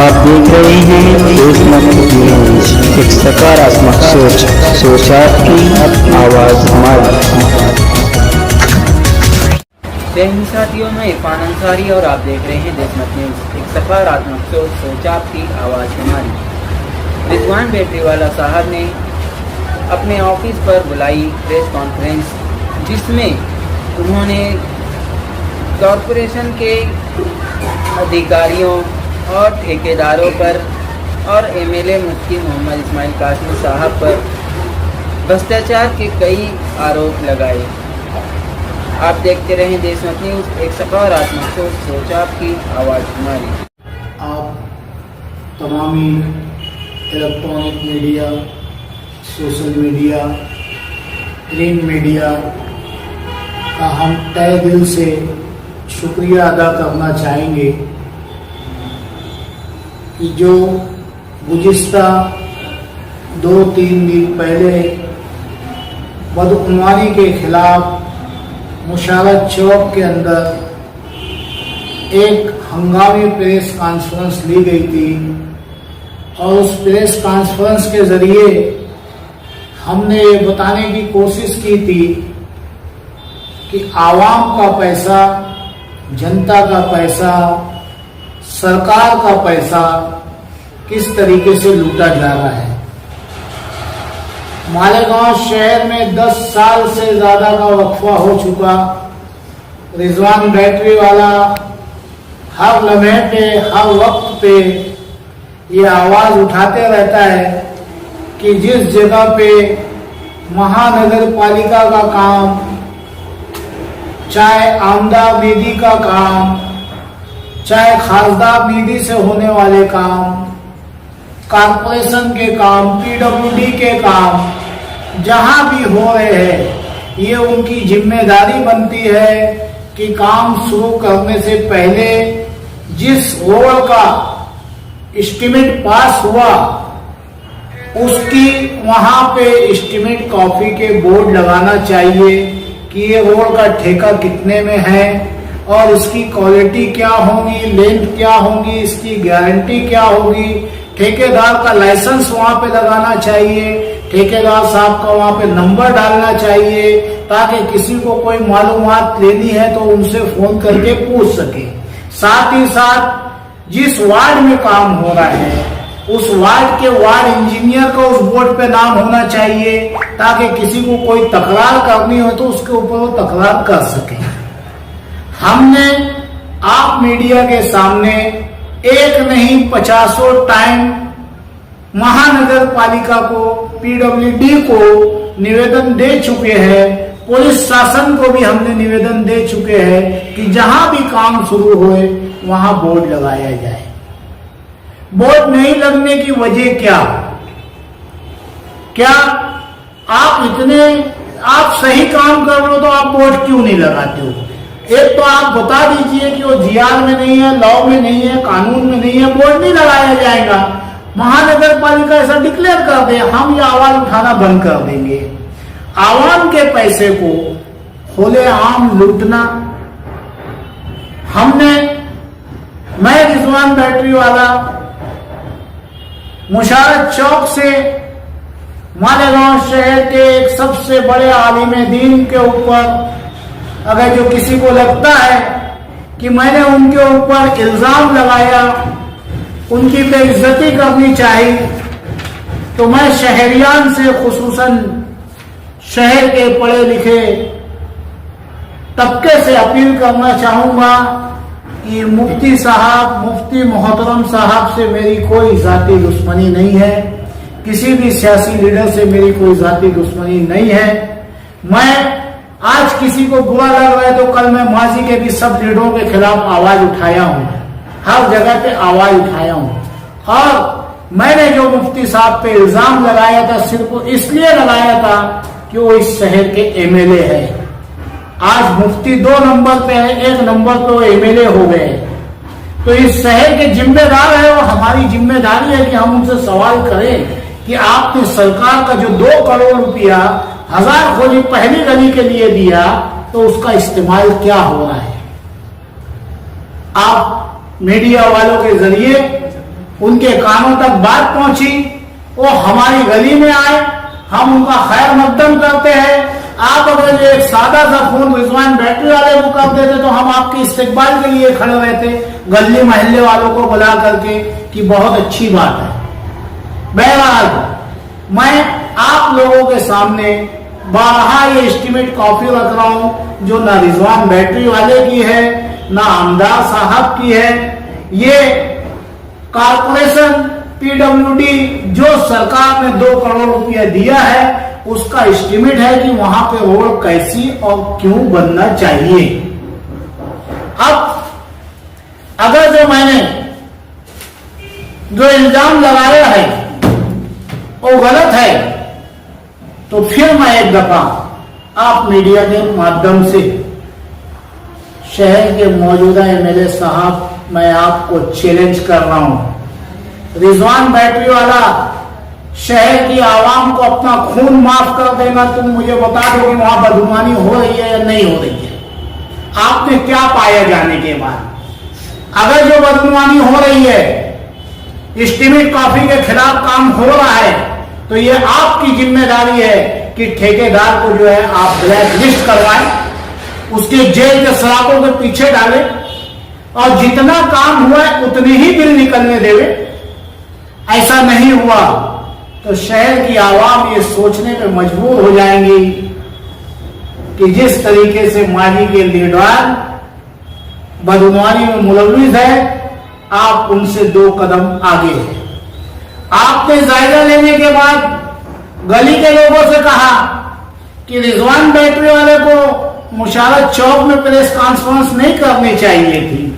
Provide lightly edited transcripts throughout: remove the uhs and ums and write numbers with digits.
आप देख रहे हैं देशमत न्यूज, एक सकारात्मक सोच आपकी, आवाज हमारी। जय हिंद साथियों, मैं इरफान अंसारी और आप देख रहे हैं देशमत न्यूज, एक सकारात्मक सोच आपकी, आवाज हमारी। रिजवान बैटरीवाला साहब ने अपने ऑफिस पर बुलाई प्रेस कॉन्फ्रेंस, जिसमें उन्होंने कॉरपोरेशन के अधिकारियों और ठेकेदारों पर और एमएलए मुफ्ती मोहम्मद इस्माइल कासमी साहब पर भ्रष्टाचार के कई आरोप लगाए। आप देखते रहें देशमत न्यूज, एक सकारात्मक सोच आपकी, आवाज़ हमारी। आप तमामी electronic media, social media, print media का हम तहे दिल से शुक्रिया अदा करना चाहेंगे कि जो गुज़िश्ता 2-3 दिन पहले बदउनवानी के खिलाफ मुशारत चौक के अंदर एक हंगामी प्रेस कॉन्फ्रेंस ली गई थी और उस प्रेस कॉन्फ्रेंस के ज़रिए हमने ये बताने की कोशिश की थी कि आवाम का पैसा, जनता का पैसा, सरकार का पैसा किस तरीके से लूटा जा रहा है। मालेगांव शहर में 10 साल से ज्यादा का वक्फा हो चुका। रिजवान बैटरीवाला हर लम्हे पे, हर वक्त पे ये आवाज उठाते रहता है कि जिस जगह पे महानगर पालिका का काम, चाहे आमदार निधि का काम, चाहे खासदार निधि से होने वाले काम, कॉरपोरेशन के काम, पीडब्ल्यूडी के काम जहां भी हो रहे हैं, ये उनकी जिम्मेदारी बनती है कि काम शुरू करने से पहले जिस रोड का एस्टीमेट पास हुआ उसकी वहां पे एस्टीमेट कॉपी के बोर्ड लगाना चाहिए कि ये रोड का ठेका कितने में है और इसकी क्वालिटी क्या होगी, लेंथ क्या होगी, इसकी गारंटी क्या होगी। ठेकेदार का लाइसेंस वहां पे लगाना चाहिए, ठेकेदार साहब का वहां पे नंबर डालना चाहिए ताकि किसी को कोई मालूमात लेनी है तो उनसे फोन करके पूछ सके। साथ ही साथ जिस वार्ड में काम हो रहा है उस वार्ड के वार्ड इंजीनियर का उस बोर्ड पे नाम होना चाहिए ताकि किसी को कोई तकरार करनी हो तो उसके ऊपर वो तकरार कर सके। हमने आप मीडिया के सामने एक नहीं 50 टाइम महानगर पालिका को, पीडब्ल्यूडी को निवेदन दे चुके हैं, पुलिस शासन को भी हमने निवेदन दे चुके हैं कि जहां भी काम शुरू होए वहां बोर्ड लगाया जाए। बोर्ड नहीं लगने की वजह क्या आप सही काम कर रहे हो तो आप बोर्ड क्यों नहीं लगाते हो? एक तो आप बता दीजिए कि वो जीआर में नहीं है, लॉ में नहीं है, कानून में नहीं है, बोर्ड नहीं लगाया जाएगा। महानगर पालिका ऐसा डिक्लेयर कर दे, हम ये आवाज उठाना बंद कर देंगे। आवाम के पैसे को खुलेआम लूटना, मैं रिजवान बैटरीवाला मुशारत चौक से मालेगांव शहर के एक सबसे बड़े आलिम दीन के ऊपर अगर जो किसी को लगता है कि मैंने उनके ऊपर इल्जाम लगाया, उनकी बेइज्जती करनी चाहिए, तो मैं शहरियान से, खुसूसन शहर के पढ़े लिखे तबके से अपील करना चाहूंगा कि मुफ्ती मोहतरम साहब से मेरी कोई जाती दुश्मनी नहीं है, किसी भी सियासी लीडर से मेरी कोई जाती दुश्मनी नहीं है। मैं आज किसी को बुरा लग रहा है तो कल मैं माजी के भी सब लीडरों के खिलाफ आवाज उठाया हूं, हर जगह पे आवाज उठाया हूं। और मैंने जो मुफ्ती साहब पे इल्जाम लगाया था सिर्फ इसलिए लगाया था कि वो इस शहर के एमएलए है। आज मुफ्ती 2 नंबर पे है, 1 नंबर पे वो एमएलए हो गए, तो इस शहर के जिम्मेदार है। और हमारी जिम्मेदारी है कि हम उनसे सवाल करें कि आपने सरकार का जो 2 करोड़ रुपया 1000 खोली पहली गली के लिए दिया तो उसका इस्तेमाल क्या हो रहा है। आप मीडिया वालों के जरिए उनके कानों तक बात पहुंची, वो हमारी गली में आए, हम उनका खैर मकदम करते हैं। आप अगर एक सादा सा फोन रिजवान बैटरी वाले को कर देते तो हम आपके इस्तेकबाल के लिए खड़े रहते, गली मोहल्ले वालों को बुला करके, कि बहुत अच्छी बात है। बहरहाल मैं आप लोगों के सामने बारहा ये एस्टीमेट कॉपी रख रहा हूं, जो ना रिजवान बैटरी वाले की है ना आमदार साहब की है। ये कारपोरेशन पीडब्ल्यूडी जो सरकार ने 2 करोड़ रुपया दिया है, उसका एस्टीमेट है कि वहां पे रोड कैसी और क्यों बनना चाहिए। अब अगर जो मैंने जो इल्जाम लगाया है वो गलत है, तो फिर मैं एक दफा आप मीडिया के माध्यम से शहर के मौजूदा एमएलए साहब, मैं आपको चैलेंज कर रहा हूं। रिजवान बैटरी वाला शहर की आवाम को अपना खून माफ कर देना, तुम मुझे बता दो कि वहां बदगुमानी हो रही है या नहीं हो रही है। आपने क्या पाया जाने के बाद? अगर जो बदगुमानी हो रही है, एस्टीमेट कॉपी के खिलाफ काम हो रहा है, तो ये आपकी जिम्मेदारी है कि ठेकेदार को जो है आप ब्लैक लिस्ट करवाएं, उसके जेल के सलाखों के पीछे डालें, और जितना काम हुआ है उतने ही बिल निकलने देवे। ऐसा नहीं हुआ तो शहर की आवाम ये सोचने पे मजबूर हो जाएंगी कि जिस तरीके से माजी के लीडर बदगुमानी में मुलविस है, आप उनसे 2 कदम आगे हैं। आपने जायजा लेने के बाद गली के लोगों से कहा कि रिजवान बैटरी वाले को मुशारत चौक में प्रेस कॉन्फ्रेंस नहीं करनी चाहिए थी।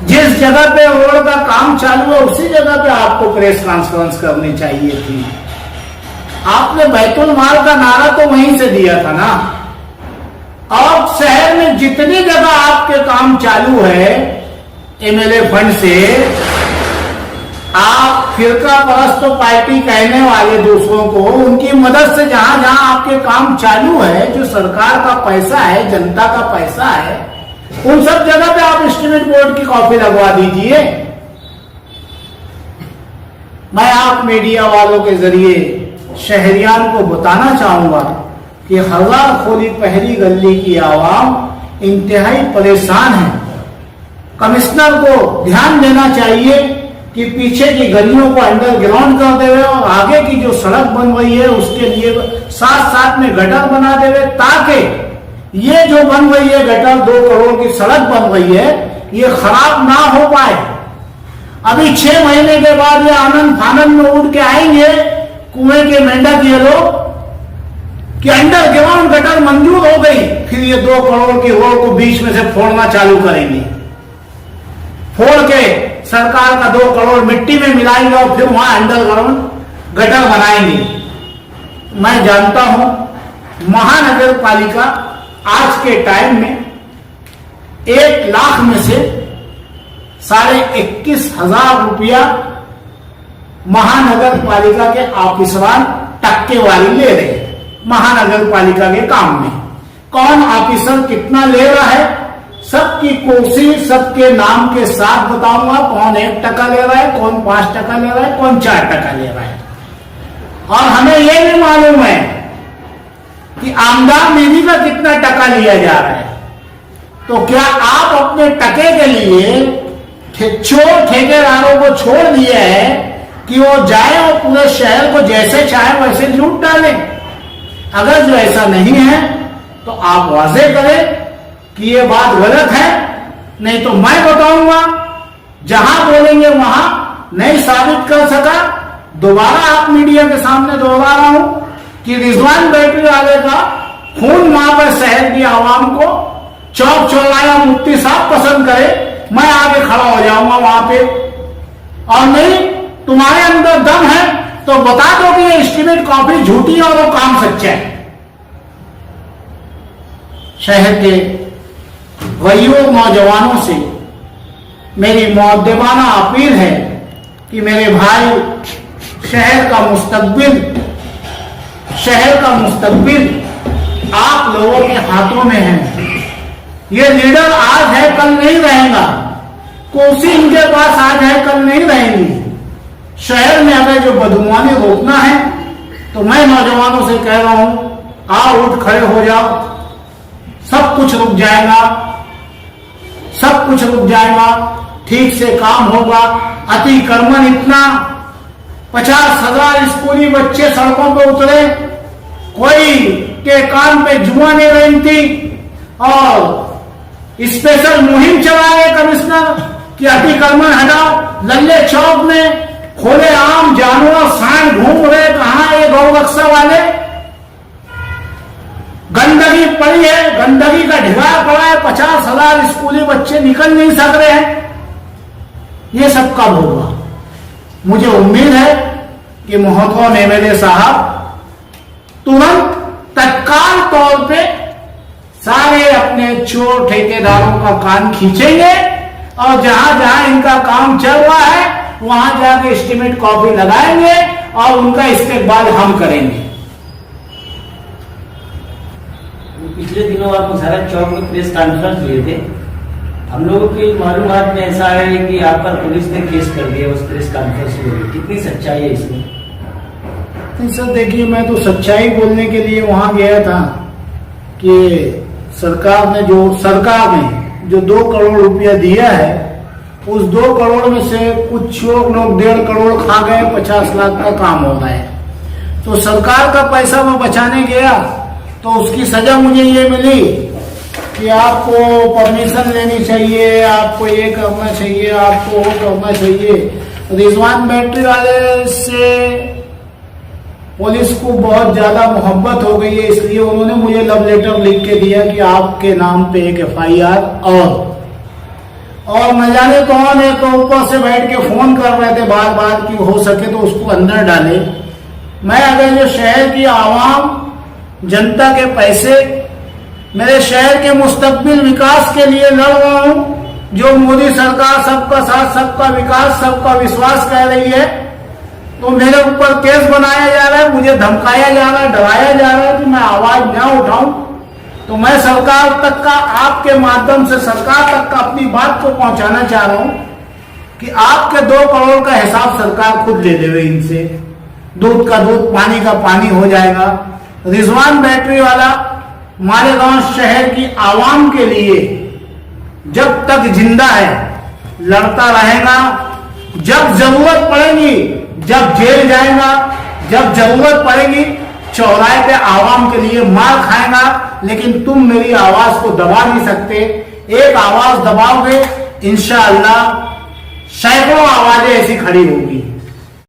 जिस जगह पे रोड का काम चालू है उसी जगह पे आपको प्रेस कॉन्फ्रेंस करनी चाहिए थी। आपने बैतुल माल का नारा तो वहीं से दिया था ना। और शहर में जितनी जगह आपके काम चालू है एमएलए फंड से, आप फिरका परस्त पार्टी कहने वाले दूसरों को, उनकी मदद से जहां जहां आपके काम चालू है, जो सरकार का पैसा है, जनता का पैसा है, उन सब जगह पे आप एस्टीमेट बोर्ड की कॉपी लगवा दीजिए। मैं आप मीडिया वालों के जरिए शहरियान को बताना चाहूंगा कि हजार खोली पहली गली की आवाम इंतहाई परेशान है। कमिश्नर को ध्यान देना चाहिए कि पीछे की गलियों को अंडरग्राउंड कर देवे और आगे की जो सड़क बन रही है उसके लिए साथ साथ में गटर बना देवे, ताकि ये जो बन रही है गटर, 2 करोड़ की सड़क बन रही है, ये खराब ना हो पाए। अभी 6 महीने के बाद ये आनंद फानंद में उड़ के आएंगे कुएं के मेंढक ये लोग कि अंडरग्राउंड गटर मंजूर हो गई, फिर ये 2 करोड़ की रोड को बीच में से फोड़ना चालू करेंगे। फोड़ के सरकार का 2 करोड़ मिट्टी में मिलाएंगे और फिर वहां अंडरग्राउंड गटर बनाएंगे। मैं जानता हूं महानगर पालिका आज के टाइम में 1 लाख में से 21,500 रुपया महानगर पालिका के ऑफिसरान टक्केवारी ले रहे हैं। महानगर पालिका के काम में कौन ऑफिसर कितना ले रहा है, सबकी कुर्सी सबके नाम के साथ बताऊंगा। कौन 1 टका ले रहा है, कौन 5 टका ले रहा है, कौन 4 टका ले रहा है। और हमें यह भी मालूम है कि आमदार निधि का कितना टका लिया जा रहा है। तो क्या आप अपने टके के लिए चोर ठेकेदारों को छोड़ दिए है कि वो जाए और पूरे शहर को जैसे चाहे वैसे लूट डालें? अगर जो ऐसा नहीं है तो आप वाज़ेह करें कि ये बात गलत है, नहीं तो मैं बताऊंगा। जहां बोलेंगे वहां नहीं साबित कर सका, दोबारा आप मीडिया के सामने दोहरा रहा हूं कि रिजवान बैटरी वाले का खून माफ है शहर की आवाम को। चौक चौराया मुफ्ती साहब पसंद करे, मैं आगे खड़ा हो जाऊंगा वहां पे। और नहीं तुम्हारे अंदर दम है तो बता दो कि ये एस्टीमेट कॉपी झूठी है और वो काम सच्चा है। शहर के गरीबों नौजवानों से मेरी मुअद्दबाना अपील है कि मेरे भाई, शहर का मुस्तकबिल आप लोगों के हाथों में है। ये लीडर आज है कल नहीं रहेगा। कुर्सी इनके पास आज है कल नहीं रहेंगी। शहर में अगर जो बदगुमानी रोकना है तो मैं नौजवानों से कह रहा हूं, आओ उठ खड़े हो जाओ, सब कुछ रुक जाएगा, सब कुछ रुक जाएगा, ठीक से काम होगा। अतिक्रमण इतना, 50,000 स्कूली बच्चे सड़कों पर उतरे, कोई के कान पे जुआ नहीं रेंगती और स्पेशल मुहिम चलाए कमिश्नर कि अतिक्रमण हटाओ। लल्ले चौक में खोले आम जानवर सांड घूम रहे, कहां ये गौरक्षा वाले? गंदगी पड़ी है, गंदगी का ढिगार पड़ा है, 50,000 स्कूली बच्चे निकल नहीं सक रहे हैं। ये सब कब होगा? मुझे उम्मीद है कि महत्वपूर्ण एमएलए साहब तुरंत तत्काल तौर पे सारे अपने चोर ठेकेदारों का कान खींचेंगे और जहां जहां इनका काम चल रहा है वहां जाके एस्टीमेट कॉपी लगाएंगे और उनका इस्तेकबाल हम करेंगे। पिछले दिनों आप मुशारा चौक में प्रेस कॉन्फ्रेंस हुए थे, हम लोगों की मालूमात में ऐसा है कि आप पर पुलिस ने केस कर दिया उस प्रेस कॉन्फ्रेंस में, कितनी सच्चाई है इसमें? नहीं सर, देखिए मैं तो सच्चाई बोलने के लिए वहां गया था कि सरकार ने जो 2 करोड़ रुपया दिया है, उस 2 करोड़ में से कुछ लोग 1.5 करोड़ खा गए, 50 लाख का काम हो रहा है। तो सरकार का पैसा मैं बचाने गया तो उसकी सजा मुझे ये मिली कि आपको परमिशन लेनी चाहिए, आपको ये करना चाहिए, आपको वो करना चाहिए। रिजवान बैटरी वाले से पुलिस को बहुत ज्यादा मोहब्बत हो गई है, इसलिए उन्होंने मुझे लव लेटर लिख के दिया कि आपके नाम पे एक FIR और न जाने कौन है तो ऊपर से बैठ के फोन कर रहे थे बार बार कि हो सके तो उसको अंदर डाले। मैं अगर जो शहर की आवाम जनता के पैसे मेरे शहर के मुस्तकबिल विकास के लिए लड़ रहा हूं, जो मोदी सरकार सबका साथ सबका विकास सबका विश्वास कह रही है, तो मेरे ऊपर केस बनाया जा रहा है, मुझे धमकाया जा रहा है, डराया जा रहा है कि मैं आवाज ना उठाऊं। तो मैं सरकार तक का, आपके माध्यम से सरकार तक का अपनी बात को पहुंचाना चाह रहा हूं कि आपके 2 करोड़ का हिसाब सरकार खुद ले लेवे इनसे। दूध का दूध, पानी का पानी हो जाएगा। रिजवान बैटरी वाला मालेगांव शहर की आवाम के लिए जब तक जिंदा है लड़ता रहेगा। जब जरूरत पड़ेगी, जब जेल जाएगा, जब जरूरत पड़ेगी चौराहे पे आवाम के लिए मार खाएगा, लेकिन तुम मेरी आवाज को दबा नहीं सकते। एक आवाज दबाओगे, इंशाअल्लाह सैकड़ों आवाजें ऐसी खड़ी होगी।